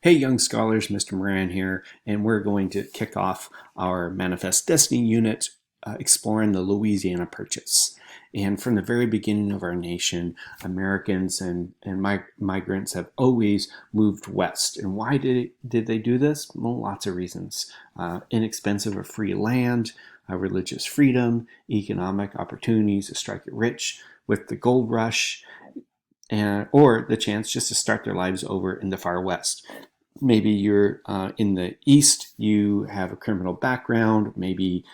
Hey, young scholars, Mr. Moran here, and we're going to kick off our Manifest Destiny unit exploring the Louisiana Purchase. And from the very beginning of our nation, Americans and migrants have always moved west. And why did they do this? Well, lots of reasons. Inexpensive or free land, religious freedom, economic opportunities to strike it rich with the gold rush, or the chance just to start their lives over in the far west. Maybe you're in the East, you have a criminal background, maybe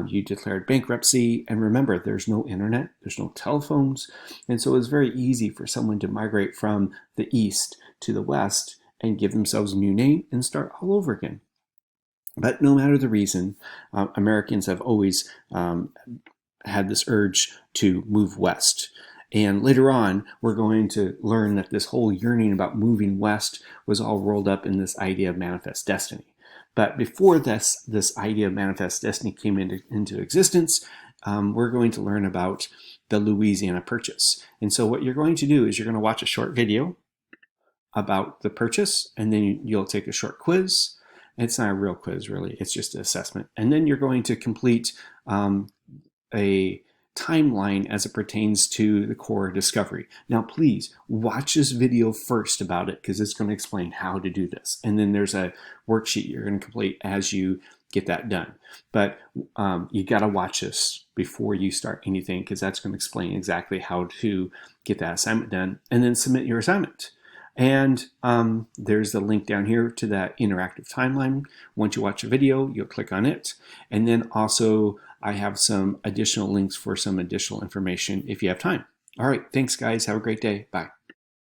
you declared bankruptcy, and remember, there's no internet, there's no telephones, and so it's very easy for someone to migrate from the East to the West and give themselves a new name and start all over again. But no matter the reason, Americans have always had this urge to move west. And later on, we're going to learn that this whole yearning about moving west was all rolled up in this idea of manifest destiny. But before this idea of manifest destiny came into existence, we're going to learn about the Louisiana Purchase. And so what you're going to do is you're going to watch a short video about the purchase, and then you'll take a short quiz. It's not a real quiz, really. It's just an assessment. And then you're going to complete a timeline as it pertains to the core discovery. Now, please watch this video first about it because it's going to explain how to do this. And then there's a worksheet you're going to complete as you get that done. But you got to watch this before you start anything because that's going to explain exactly how to get that assignment done and then submit your assignment. And there's the link down here to that interactive timeline. Once you watch the video, you'll click on it. And then also I have some additional links for some additional information if you have time. All right, thanks guys. Have a great day. Bye.